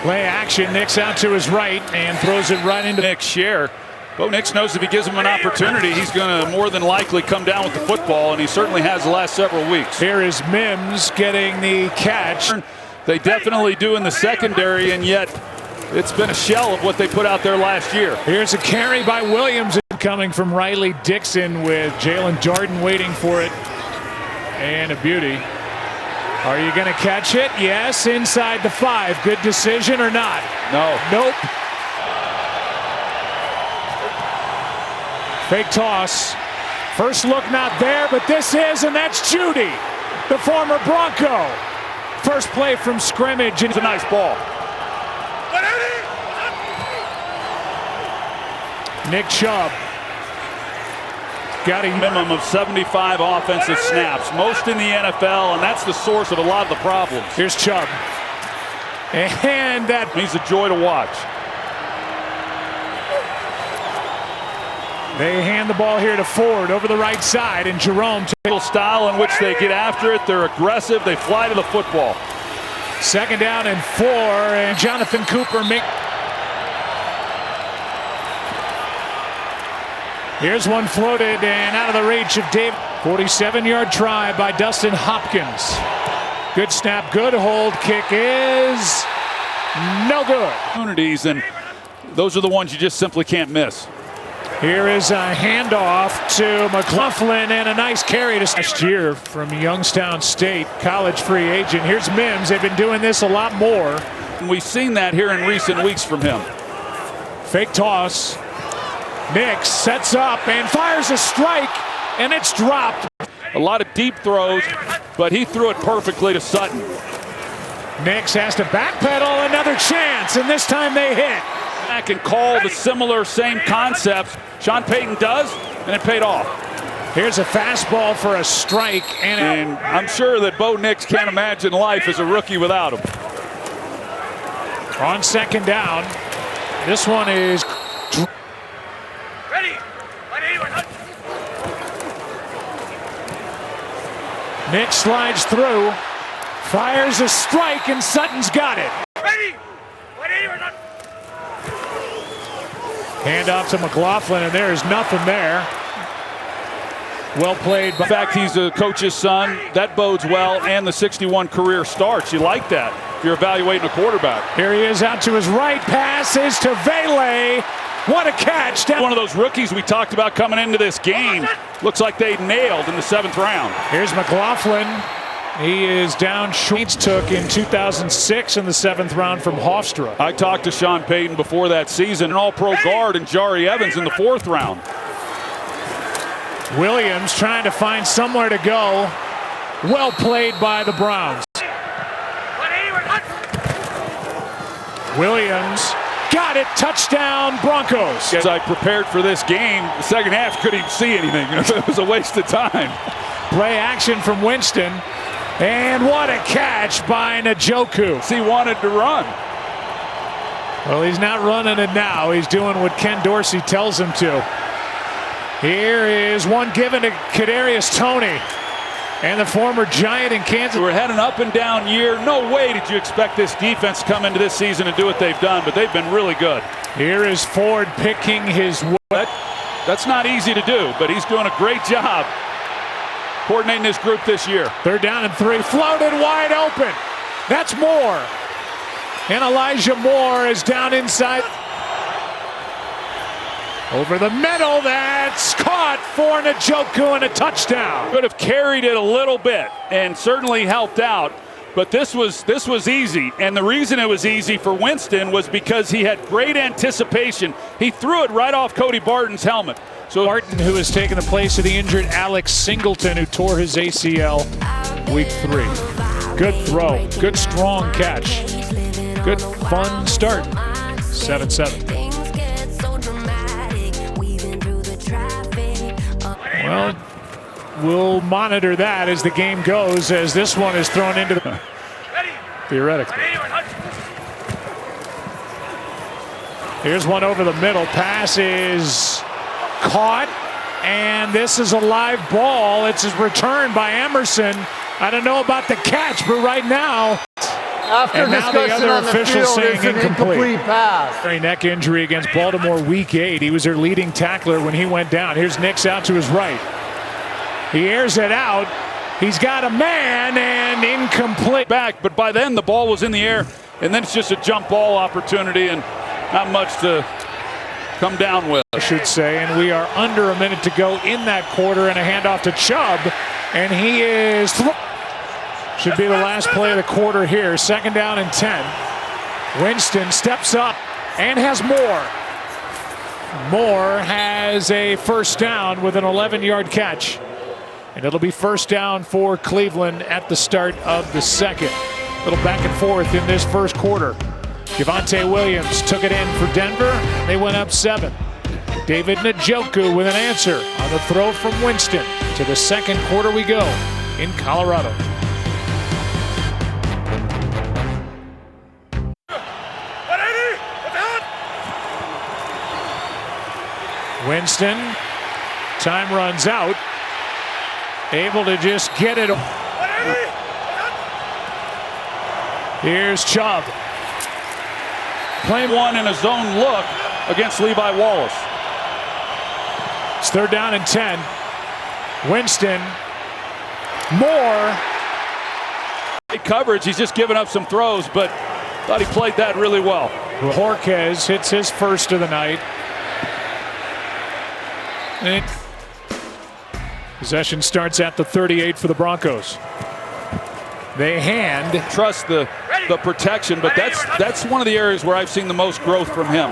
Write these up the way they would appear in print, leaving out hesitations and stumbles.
Play action. Nix out to his right and throws it right into Nick's share. Bo Nix knows if he gives him an opportunity, he's going to more than likely come down with the football, and he certainly has the last several weeks. Here is Mims getting the catch. They definitely do in the secondary, and yet it's been a shell of what they put out there last year. Here's a carry by Williams coming from Riley Dixon with Jalen Jordan waiting for it. And a beauty. Are you going to catch it? Yes, inside the 5. Good decision or not? No. Nope. Fake toss. First look not there, but this is, and that's Judy, the former Bronco. First play from scrimmage. It's a nice ball. Nick Chubb. Got a minimum of 75 offensive snaps, most in the NFL, and that's the source of a lot of the problems. Here's Chubb. And that he's a joy to watch. They hand the ball here to Ford over the right side, and Jerome. Style in which they get after it. They're aggressive. They fly to the football. 2nd down and 4, and Jonathan Cooper make. Here's one floated and out of the reach of Dave. 47-yard try by Dustin Hopkins. Good snap, good hold. Kick is no good. Opportunities, and those are the ones you just simply can't miss. Here is a handoff to McLaughlin and a nice carry to last year from Youngstown State, college free agent. Here's Mims. They've been doing this a lot more. And we've seen that here in recent weeks from him. Fake toss. Nix sets up and fires a strike, and it's dropped. A lot of deep throws, but he threw it perfectly to Sutton. Nix has to backpedal, another chance, and this time they hit. Back and call the similar same concepts. Sean Payton does, and it paid off. Here's a fastball for a strike, and I'm sure that Bo Nix can't imagine life as a rookie without him. On 2nd down, this one is Nick slides through, fires a strike, and Sutton's got it. Hand off to McLaughlin, and there is nothing there. Well played. In fact, he's a coach's son. That bodes well, and the 61 career starts. You like that if you're evaluating a quarterback. Here he is out to his right. Pass is to Vele. What a catch. One of those rookies we talked about coming into this game. Looks like they nailed in the 7th round. Here's McLaughlin. He is down. Schweitz took in 2006 in the 7th round from Hofstra. I talked to Sean Payton before that season, an all-pro guard, and Jari Evans in the 4th round. Williams trying to find somewhere to go. Well played by the Browns. Williams got it. Touchdown, Broncos. As I prepared for this game, the second half couldn't even see anything. It was a waste of time. Play action from Winston. And what a catch by Njoku. He wanted to run. Well, he's not running it now. He's doing what Ken Dorsey tells him to. Here is one given to Kadarius Toney. And the former Giant in Kansas. We're had an up and down year. No way did you expect this defense to come into this season and do what they've done, but they've been really good. Here is Ford picking his way. That's not easy to do, but he's doing a great job coordinating this group this year. 3rd down and 3. Floated wide open. That's Moore. And Elijah Moore is down inside. Over the middle, that's caught for Njoku and a touchdown. Could have carried it a little bit and certainly helped out, but this was easy. And the reason it was easy for Winston was because he had great anticipation. He threw it right off Cody Barton's helmet. So Barton, who has taken the place of the injured Alex Singleton, who tore his ACL week 3. Good throw, good strong catch, good fun start. 7-7. Well, we'll monitor that as the game goes, as this one is thrown into the theoretically. Here's one over the middle. Pass is caught, and this is a live ball. It's a return by Emerson. I don't know about the catch, but right now After And now the discussion other on the official field, saying it's an incomplete. incomplete pass. Neck injury against Baltimore week 8. He was their leading tackler when he went down. Here's Nix out to his right. He airs it out. He's got a man and incomplete. Back, but by then the ball was in the air, and then it's just a jump ball opportunity and not much to come down with, I should say, and we are under a minute to go in that quarter, and a handoff to Chubb, and he is should be the last play of the quarter here. 2nd down and 10. Winston steps up and has more. Moore has a first down with an 11-yard catch, and it'll be first down for Cleveland at the start of the second. A little back and forth in this first quarter. Javonte Williams took it in for Denver. They went up 7. David Njoku with an answer on the throw from Winston. To the second quarter we go in Colorado. Winston, time runs out. Able to just get it. Here's Chubb. playing one in a zone look against Levi Wallace. It's 3rd down and 10. Winston, Moore. Great coverage. He's just given up some throws, but thought he played that really well. Jorquez hits his first of the night. And possession starts at the 38 for the Broncos. They hand. Trust the protection, but that's one of the areas where I've seen the most growth from him.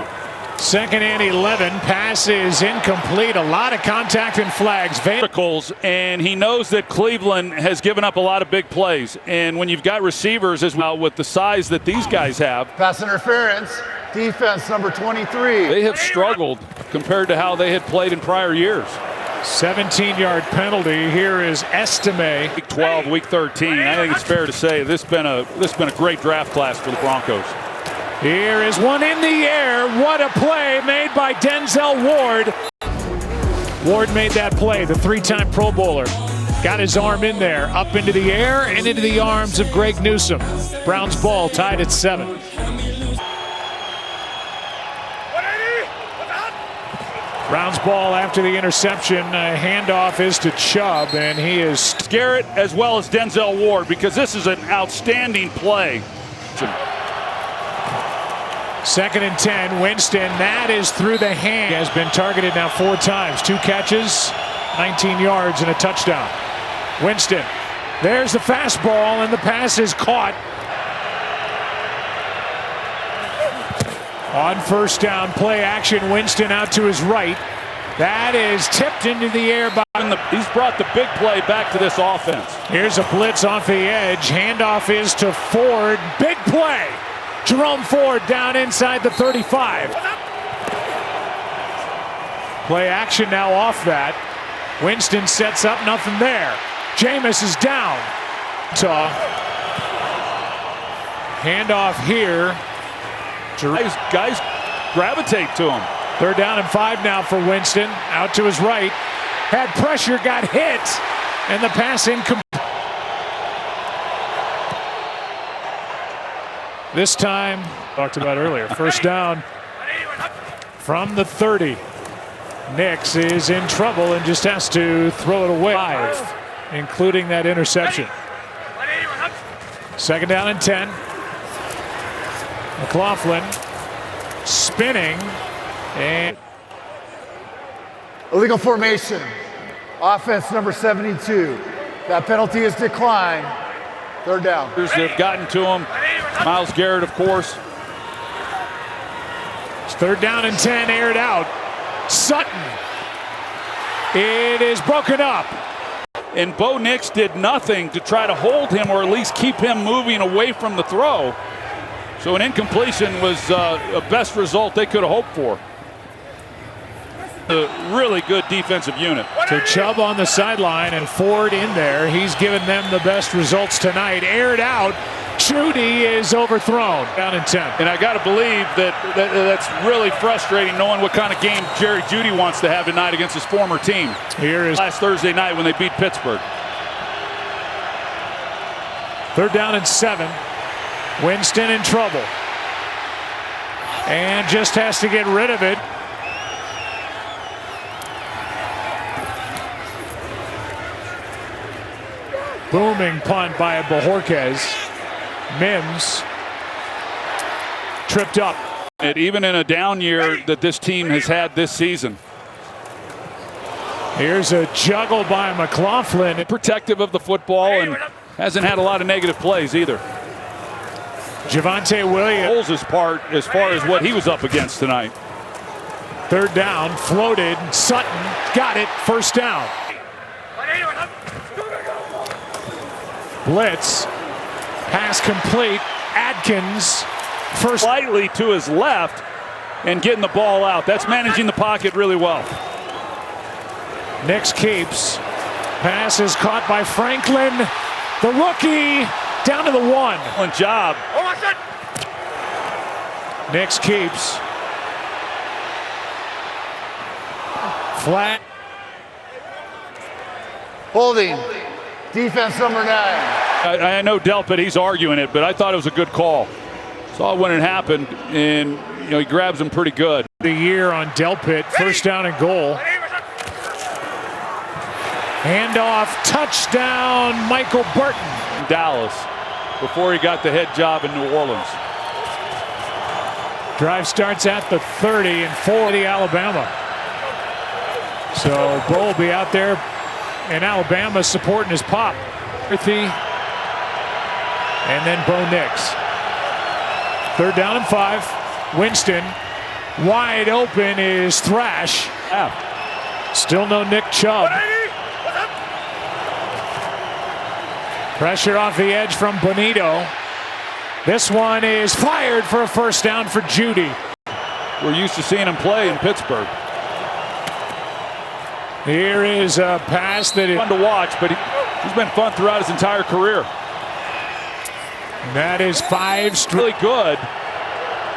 2nd and 11. Pass is incomplete. A lot of contact and flags. Verticals, and he knows that Cleveland has given up a lot of big plays. And when you've got receivers as well with the size that these guys have. Pass interference. Defense number 23. They have struggled compared to how they had played in prior years. 17-yard penalty. Here is Estime. Week 12, week 13. I think it's fair to say this has been a great draft class for the Broncos. Here is one in the air. What a play made by Denzel Ward. Ward made that play, the 3-time Pro Bowler. Got his arm in there, up into the air and into the arms of Greg Newsome. Browns ball tied at 7. Browns ball after the interception. Handoff is to Chubb, and he is Garrett as well as Denzel Ward, because this is an outstanding play. 2nd and 10. Winston, that is through the hand. Has been targeted now 4 times. 2 catches, 19 yards, and a touchdown. Winston, there's the fastball, and the pass is caught. On 1st down, play action. Winston out to his right. That is tipped into the air by. He's brought the big play back to this offense. Here's a blitz off the edge. Handoff is to Ford. Big play. Jerome Ford down inside the 35. Play action now off that. Winston sets up, nothing there. Jameis is down. Handoff here. Guys gravitate to him. 3rd down and 5 now for Winston. Out to his right. Had pressure, got hit, and the pass incomplete. This time, talked about earlier, 1st down from the 30. Nix is in trouble and just has to throw it away. 5, including that interception. 2nd down and 10. McLaughlin spinning and Illegal formation. Offense number 72. That penalty is declined. 3rd down. They've gotten to him. Myles Garrett, of course. It's 3rd down and 10, aired out. Sutton. It is broken up. And Bo Nix did nothing to try to hold him or at least keep him moving away from the throw. So an incompletion was a best result they could have hoped for. A really good defensive unit. So Chubb on the sideline and Ford in there. He's given them the best results tonight. Aired out. Judy is overthrown. Down in 10. And I got to believe that's really frustrating, knowing what kind of game Jerry Jeudy wants to have tonight against his former team. Here is last Thursday night when they beat Pittsburgh. 3rd down and 7. Winston in trouble. And just has to get rid of it. Booming punt by Bojorquez. Mims tripped up. And even in a down year that this team has had this season. Here's a juggle by McLaughlin. Protective of the football and hasn't had a lot of negative plays either. Javonte Williams. Holds his part as far as what he was up against tonight. Third down, floated. Sutton got it. First down. Blitz. Pass complete. Adkins. First. Slightly to his left and getting the ball out. That's managing the pocket really well. Nix keeps. Pass is caught by Franklin. The rookie down to the 1. Excellent job. Nix keeps. Flat. Holding. Defense number 9. I know Delpit, he's arguing it, but I thought it was a good call. Saw when it happened, and he grabs him pretty good. The year on Delpit, first down and goal. Handoff, touchdown, Michael Burton. Dallas, before he got the head job in New Orleans. Drive starts at the 30 and 4 the Alabama. So Bo will be out there in Alabama supporting his pop. And then Bo Nix. Third down and 5. Winston wide open is Thrash. Still no Nick Chubb. Pressure off the edge from Bonito. This one is fired for a first down for Judy. We're used to seeing him play in Pittsburgh. Here is a pass that is fun to watch, but he's been fun throughout his entire career. That is 5 straight. Really good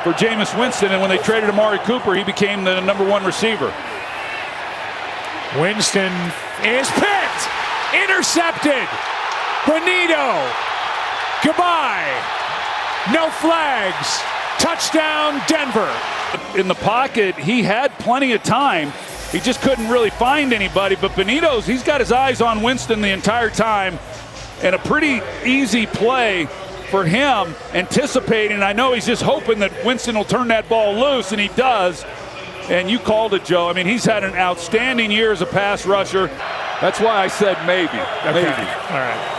for Jameis Winston, and when they traded Amari Cooper, he became the #1 receiver. Winston is picked, intercepted. Bonito, goodbye. No flags. Touchdown, Denver. In the pocket, he had plenty of time. He just couldn't really find anybody. But Bonito's, he's got his eyes on Winston the entire time. And a pretty easy play for him, anticipating. I know he's just hoping that Winston will turn that ball loose, and he does. And you called it, Joe. I mean, he's had an outstanding year as a pass rusher. That's why I said maybe. Okay. Maybe. All right.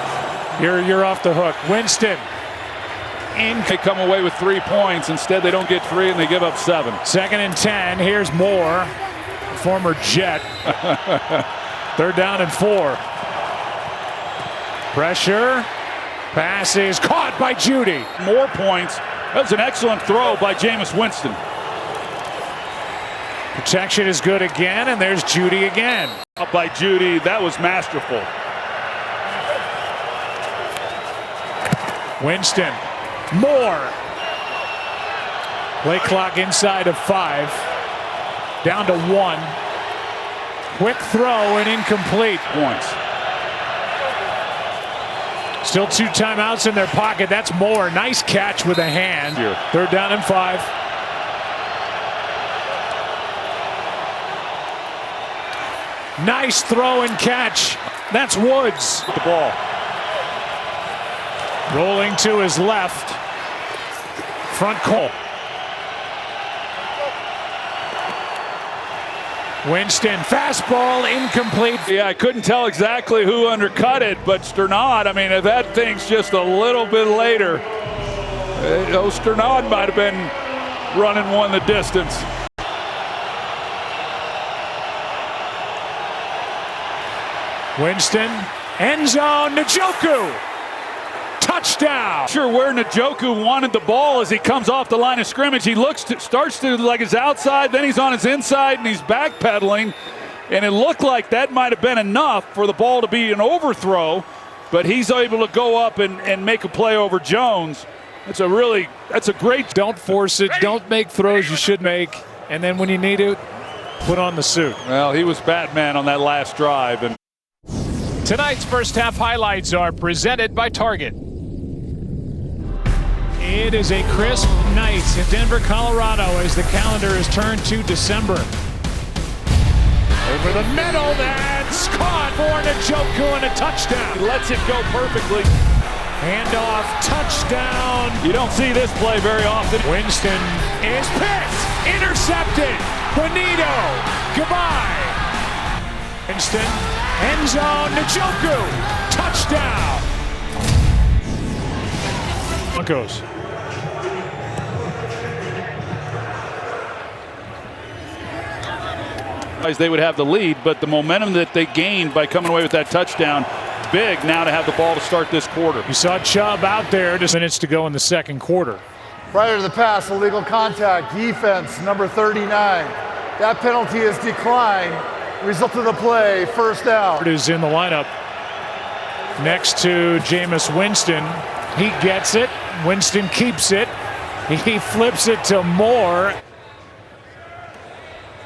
You're off the hook. Winston. They come away with 3 points. Instead, they don't get 3, and they give up 7. Second and 10. Here's Moore, former Jet. Third down and 4. Pressure. Pass is caught by Judy. More points. That was an excellent throw by Jameis Winston. Protection is good again, and there's Judy again. Up by Judy. That was masterful. Winston. Moore. Play clock inside of 5. Down to 1. Quick throw and incomplete. Points. Still 2 timeouts in their pocket. That's Moore. Nice catch with a hand. Here. Third down and 5. Nice throw and catch. That's Woods. The ball. Rolling to his left. Front call. Winston, fastball, incomplete. Yeah, I couldn't tell exactly who undercut it, but Sternad, I mean, if that thing's just a little bit later, Sternad might have been running one the distance. Winston, end zone, Njoku. Touchdown. Sure where Njoku wanted the ball as he comes off the line of scrimmage. He starts to like his outside, then he's on his inside, and he's backpedaling. And it looked like that might have been enough for the ball to be an overthrow, but he's able to go up and make a play over Jones. That's a great. Don't force it. Don't make throws you should make. And then when you need it, put on the suit. Well, he was Batman on that last drive. And tonight's first half highlights are presented by Target. It is a crisp night in Denver, Colorado as the calendar is turned to December. Over the middle, that's caught for Njoku and a touchdown. He lets it go perfectly. Handoff, touchdown. You don't see this play very often. Winston is picked, intercepted. Bonito, goodbye. Winston, end zone, Njoku, touchdown. Broncos. They would have the lead, but the momentum that they gained by coming away with that touchdown, big now to have the ball to start this quarter. You saw Chubb out there, just minutes to go in the second quarter. Prior to the pass, illegal contact, defense, number 39. That penalty is declined. Result of the play, first down. It is in the lineup next to Jameis Winston. He gets it. Winston keeps it. He flips it to Moore.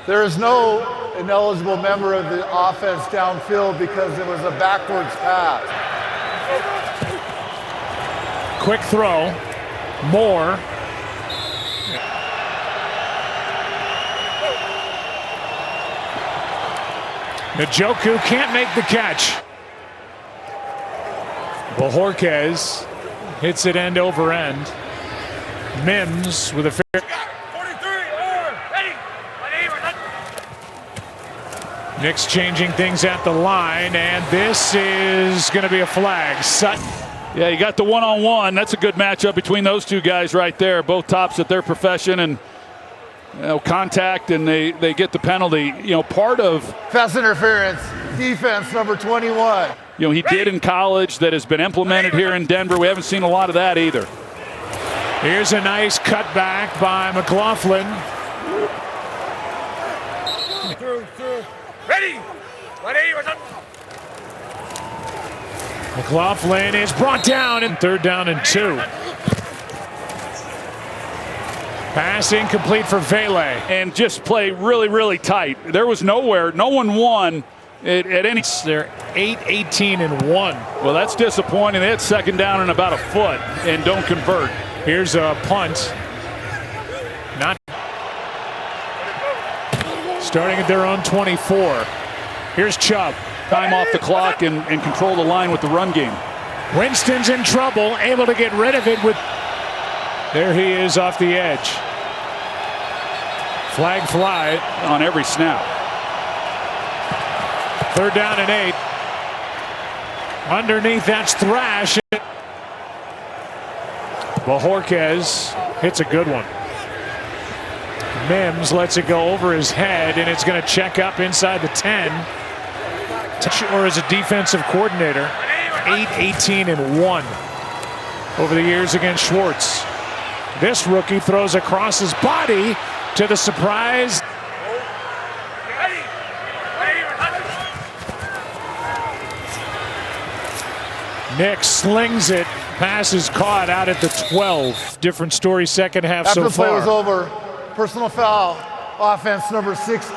There is no ineligible member of the offense downfield because it was a backwards pass. Quick throw. Moore. Njoku can't make the catch. Bojorquez hits it end over end. Mims with a fair. Knicks changing things at the line, and this is going to be a flag. Sutton. Yeah, you got the one-on-one. That's a good matchup between those two guys right there. Both tops at their profession, and contact, and they get the penalty. Part of pass interference, defense, number 21. He did in college that has been implemented here in Denver. We haven't seen a lot of that either. Here's a nice cutback by McLaughlin. Ready. McLaughlin is brought down in 3rd down and 2. Pass incomplete for Vele. And just play really, really tight. There was nowhere. No one won at any. They're 8-18 and 1. Well, that's disappointing. They had 2nd down and about a foot and don't convert. Here's a punt. Not starting at their own 24. Here's Chubb. Time off the clock and control the line with the run game. Winston's in trouble, able to get rid of it with. There he is off the edge. Flag fly on every snap. 3rd down and 8. Underneath, that's Thrash. Bojorquez hits a good one. Mims lets it go over his head, and it's going to check up inside the 10. Or as a defensive coordinator, 8-18 and 1 over the years against Schwartz. This rookie throws across his body to the surprise. Nick slings it. Pass is caught out at the 12. Different story second half After so the play far. was over, personal foul, offense number 60.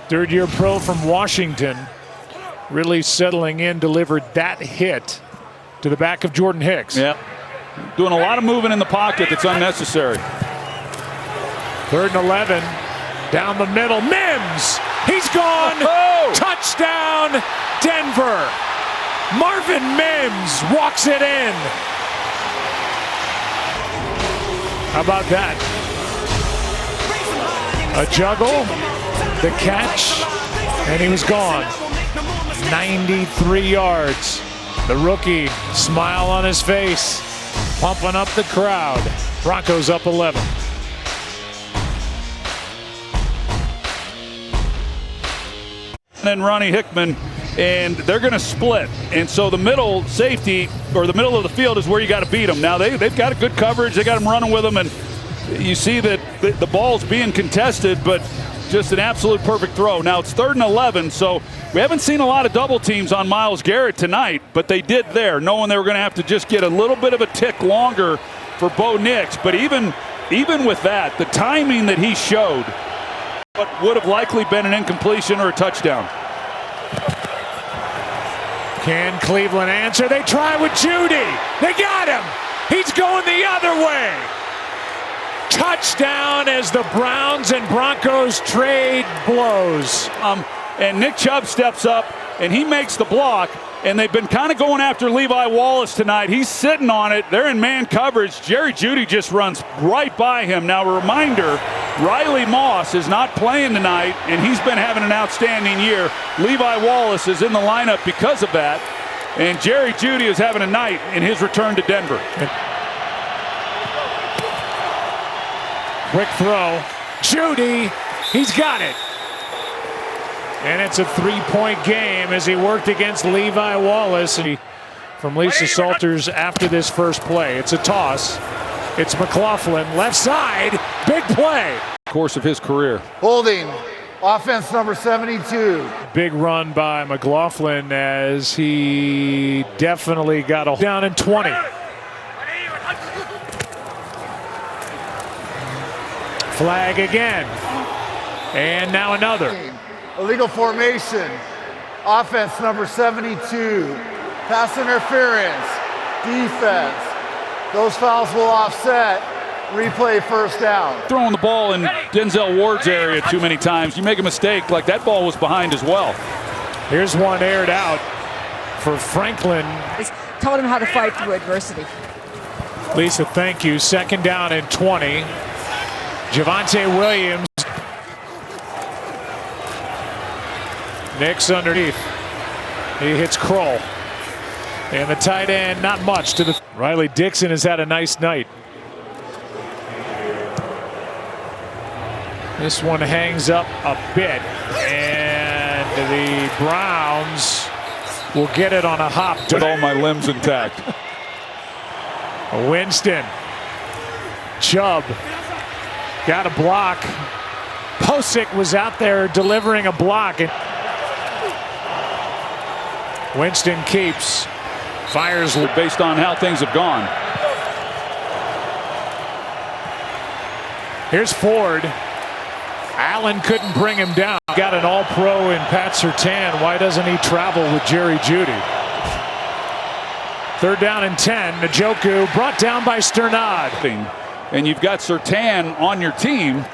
3rd-year pro from Washington, really settling in, delivered that hit to the back of Jordan Hicks. Yeah, doing a lot of moving in the pocket that's unnecessary. 3rd and 11, down the middle, Mims, he's gone, touchdown, Denver. Marvin Mims walks it in. How about that? A juggle, the catch, and he was gone. 93 yards. The rookie, smile on his face, pumping up the crowd. Broncos up 11. And Ronnie Hickman, and they're going to split. And so the middle safety, or the middle of the field, is where you got to beat them. Now they've got a good coverage. They got them running with them, and you see that the ball's being contested, but just an absolute perfect throw. Now it's 3rd and 11, so we haven't seen a lot of double teams on Myles Garrett tonight, but they did there, knowing they were going to have to just get a little bit of a tick longer for Bo Nix. But even with that, the timing that he showed, what would have likely been an incompletion or a touchdown. Can Cleveland answer? They try with Judy. They got him. He's going the other way. Touchdown as the Browns and Broncos trade blows. And Nick Chubb steps up and he makes the block. And they've been kind of going after Levi Wallace tonight. He's sitting on it. They're in man coverage. Jerry Jeudy just runs right by him. Now, a reminder, Riley Moss is not playing tonight, and he's been having an outstanding year. Levi Wallace is in the lineup because of that. And Jerry Jeudy is having a night in his return to Denver. Quick throw. Jeudy, he's got it. And it's a three-point game as he worked against Levi Wallace. From Lisa Salters after this first play. It's a toss. It's McLaughlin, left side, big play. Course of his career. Holding, offense number 72. Big run by McLaughlin as he definitely got a down in 20. Flag again. And now another. Illegal formation, offense number 72, pass interference, defense. Those fouls will offset, replay first down. Throwing the ball in Denzel Ward's area too many times. You make a mistake, like that ball was behind as well. Here's one aired out for Franklin. Taught him how to fight through adversity. Lisa, thank you. Second down and 20. Javonte Williams. Nix underneath. He hits Kroll. And the tight end, not much to the. Riley Dixon has had a nice night. This one hangs up a bit. And the Browns will get it on a hop. With all my limbs intact. Winston. Chubb. Got a block. Posick was out there delivering a block. And Winston keeps, fires based on how things have gone. Here's Ford. Allen couldn't bring him down. Got an all-pro in Pat Surtain. Why doesn't he travel with Jerry Jeudy? Third down and 10. Njoku brought down by Sternad. And you've got Surtain on your team.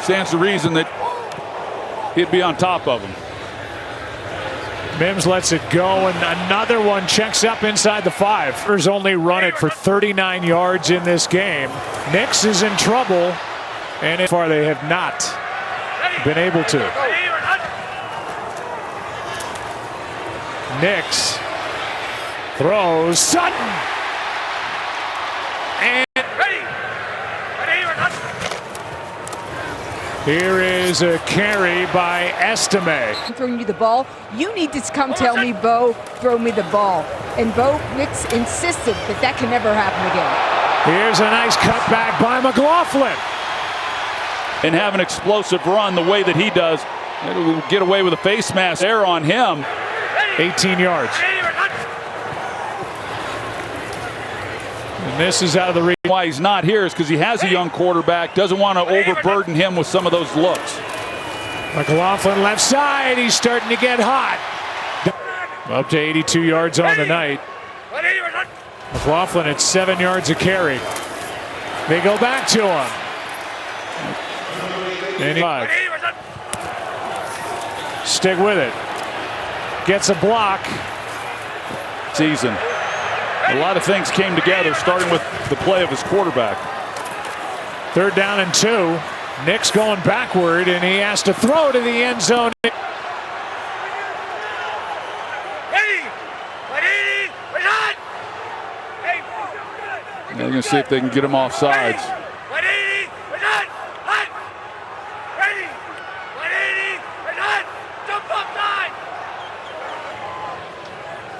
Stands to reason that he'd be on top of him. Mims lets it go, and another one checks up inside the 5. Spurs only run it for 39 yards in this game. Nix is in trouble, and so far they have not been able to. Nix throws. Sutton! And here is a carry by Estime. I'm throwing you the ball. You need to come tell me, Bo, throw me the ball. And Bo Nix insisted that can never happen again. Here's a nice cutback by McLaughlin. And have an explosive run the way that he does. It'll get away with a face mask there on him. 18 yards. And this is out of the reach. Why he's not here is because he has a young quarterback, doesn't want to overburden him with some of those looks. McLaughlin left side, he's starting to get hot. Up to 82 yards on the night. McLaughlin at 7 yards a carry. They go back to him. And he stick with it. Gets a block. Season. A lot of things came together, starting with the play of his quarterback. Third down and 2. Nix going backward, and he has to throw to the end zone. They're going to see if they can get him off sides.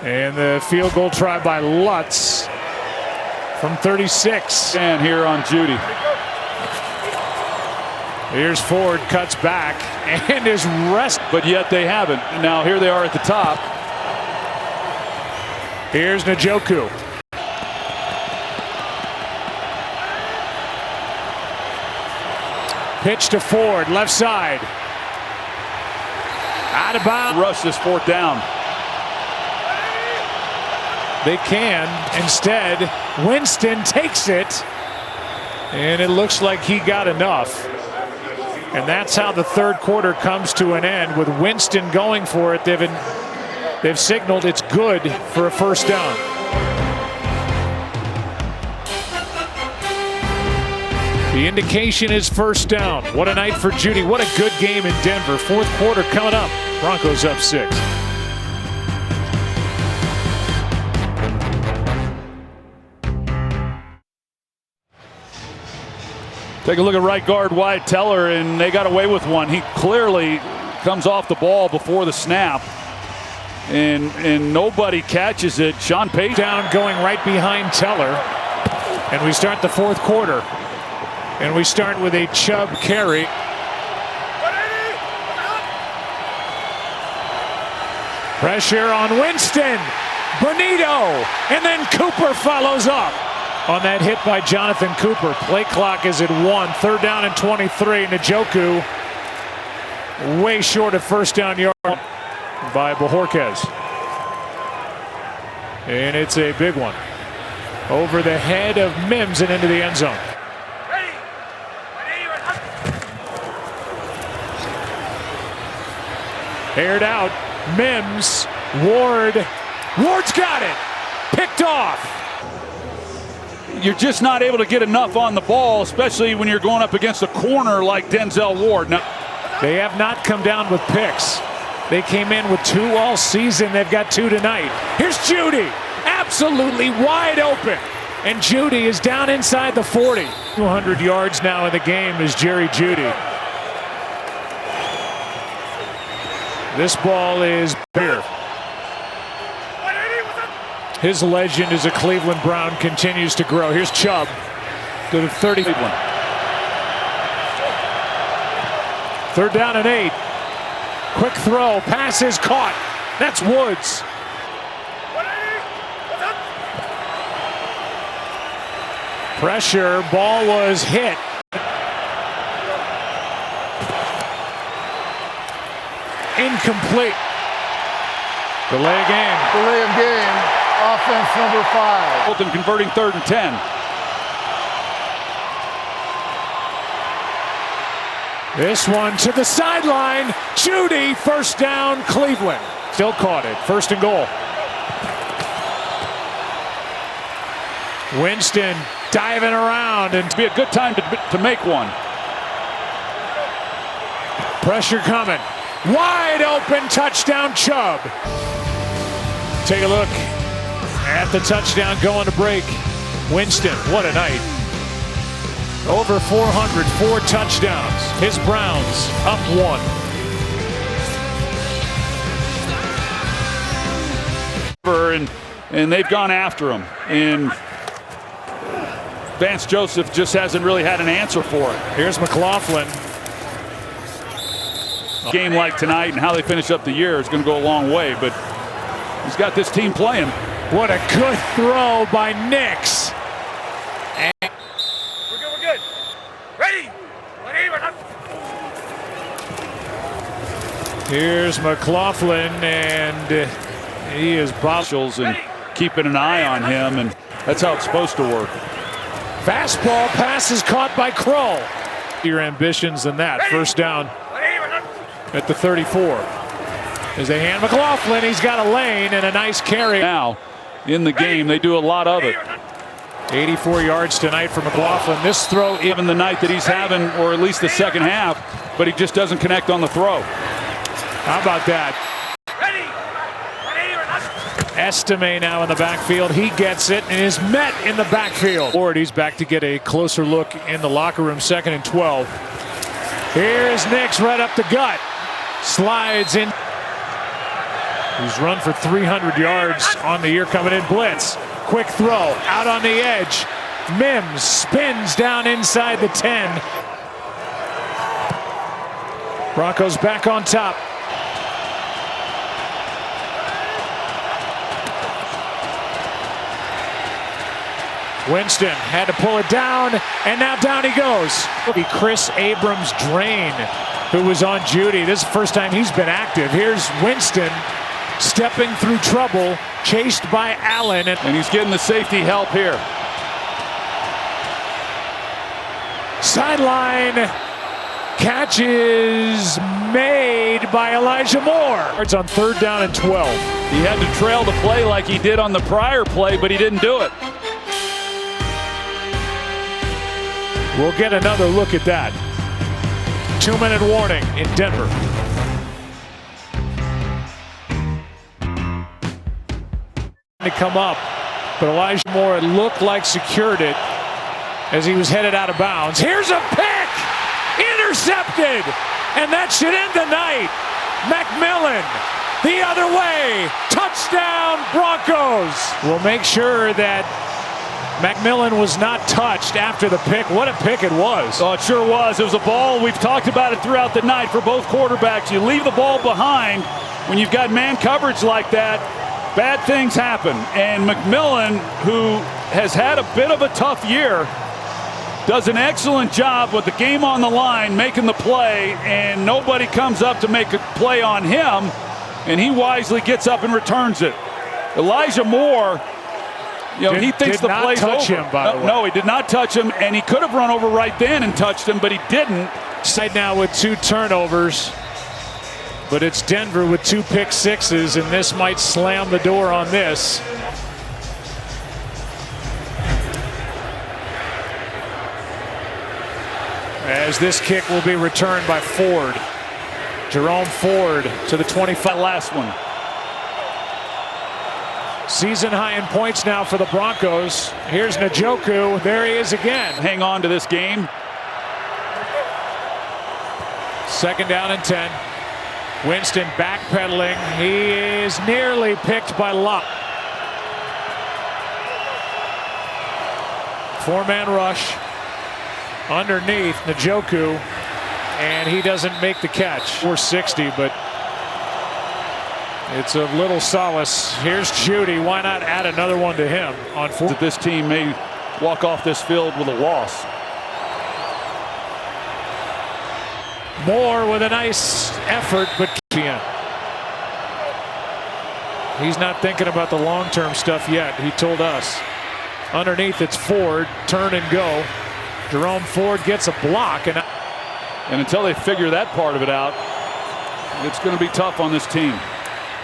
And the field goal try by Lutz from 36. And here on Jeudy. Here's Ford, cuts back, and is rest. But yet they haven't. Now here they are at the top. Here's Njoku. Pitch to Ford, left side. Out of bounds. Rush this fourth down. They can. Instead, Winston takes it. And it looks like he got enough. And that's how the third quarter comes to an end, with Winston going for it. They've signaled it's good for a first down. The indication is first down. What a night for Judy. What a good game in Denver. Fourth quarter coming up. Broncos up 6. Take a look at right guard Wyatt Teller, and they got away with one. He clearly comes off the ball before the snap, and nobody catches it. Sean Payton down, going right behind Teller. And we start the fourth quarter. And we start with a Chubb carry. Pressure on Winston. Bonito. And then Cooper follows up on that hit by Jonathan Cooper. Play clock is at 1. Third down and 23. Njoku way short of first down yard by Bojorquez. And it's a big one. Over the head of Mims and into the end zone. Aired out. Mims. Ward's got it. Picked off. You're just not able to get enough on the ball, especially when you're going up against a corner like Denzel Ward. Now, they have not come down with picks. They came in with 2 all season. They've got 2 tonight. Here's Judy. Absolutely wide open. And Judy is down inside the 40. 200 yards now in the game is Jerry Judy. This ball is here. His legend as a Cleveland Brown continues to grow. Here's Chubb to the 30. Third down and 8. Quick throw. Pass is caught. That's Woods. Pressure. Ball was hit. Incomplete. Delay game. Delay of game. Offense number 5. Bolton converting 3rd and 10. This one to the sideline. Judy, first down, Cleveland. Still caught it. First and goal. Winston diving around, and Be a good time to make one. Pressure coming. Wide open, touchdown Chubb. Take a look at the touchdown going to break. Winston, what a night. Over 400, 4 touchdowns. His Browns up 1. And they've gone after him. And Vance Joseph just hasn't really had an answer for it. Here's McLaughlin. A game like tonight and how they finish up the year is going to go a long way, but he's got this team playing. What a good throw by Nix. We're good. Ready. Here's McLaughlin, and he is bobbling And keeping an eye on him, and that's how it's supposed to work. Fastball pass is caught by Kroll. Your ambitions than that. First down at the 34. As they hand McLaughlin, he's got a lane and a nice carry. Now, in the game, they do a lot of it. 84 yards tonight for McLaughlin. This throw, Even the night that he's having, or at least the second half, but he just doesn't connect on the throw. how about that? Estime now in the backfield. He gets it and is met in the backfield. He's back to get a closer look in the locker room. 2nd and 12. Here's Nix right up the gut. Slides in. He's run for 300 yards on the year coming in. Blitz. Quick throw out on the edge. Mims spins down inside the 10. Broncos back on top. Winston had to pull it down, and now down he goes. Chris Abrams-Drain, who was on Judy. This is the first time he's been active. Here's Winston, stepping through trouble, chased by Allen. And he's getting the safety help here. Sideline catch is made by Elijah Moore. It's on 3rd down and 12. He had to trail the play like he did on the prior play, but he didn't do it. We'll get another look at that. 2-minute warning in Denver. To come up, but Elijah Moore, it looked like, secured it as he was headed out of bounds. Here's a pick! Intercepted! And that should end the night. McMillan the other way. Touchdown Broncos. We'll make sure that McMillan was not touched after the pick. What a pick it was. Oh, it sure was. It was a ball. We've talked about it throughout the night for both quarterbacks. You leave the ball behind when you've got man coverage like that, bad things happen. And McMillan, who has had a bit of a tough year, does an excellent job with the game on the line, making the play, and nobody comes up to make a play on him, and he wisely gets up and returns it. Elijah Moore, he thinks the play's over. Did not touch him, by the way. No, he did not touch him, and he could have run over right then and touched him, but he didn't. Side now with 2 turnovers, but it's Denver with 2 pick sixes, and this might slam the door on this. As this kick will be returned by Ford. Jerome Ford to the 25. Last one. Season high in points now for the Broncos. Here's Njoku. There he is again. Hang on to this game. 2nd down and 10. Winston backpedaling. He is nearly picked by Locke. 4-man rush. Underneath Njoku, and he doesn't make the catch. 460, but it's a little solace. Here's Judy. Why not add another one to him on 4? This team may walk off this field with a loss. Moore with a nice effort, but he's not thinking about the long-term stuff yet. He told us. Underneath, it's Ford. Turn and go. Jerome Ford gets a block. And until they figure that part of it out, it's going to be tough on this team.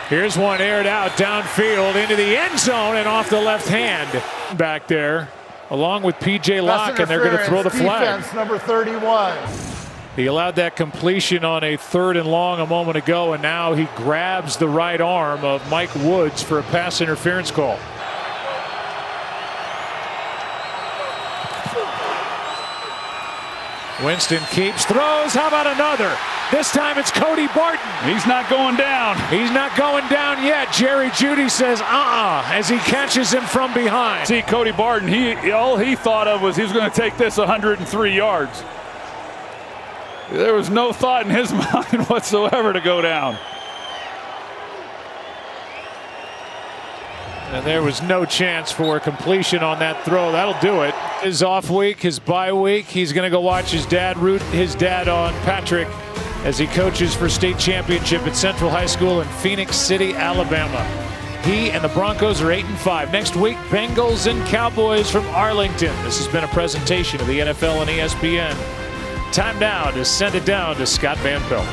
Here's one aired out downfield into the end zone and off the left hand. Back there, along with P.J. Locke, and they're going to throw the flag. Defense number 31. He allowed that completion on a 3rd and long a moment ago, and now he grabs the right arm of Mike Woods for a pass interference call. Winston keeps, throws. How about another? This time it's Cody Barton. He's not going down. He's not going down yet. Jerry Jeudy says as he catches him from behind. See, Cody Barton, all he thought of was he was going to take this 103 yards. There was no thought in his mind whatsoever to go down. And there was no chance for completion on that throw. That'll do it. His off week, his bye week, he's going to go watch his dad root his dad on Patrick as he coaches for state championship at Central High School in Phoenix City, Alabama. He and the Broncos are 8-5. Next week, Bengals and Cowboys from Arlington. This has been a presentation of the NFL and ESPN. Time now to send it down to Scott Van Pelt.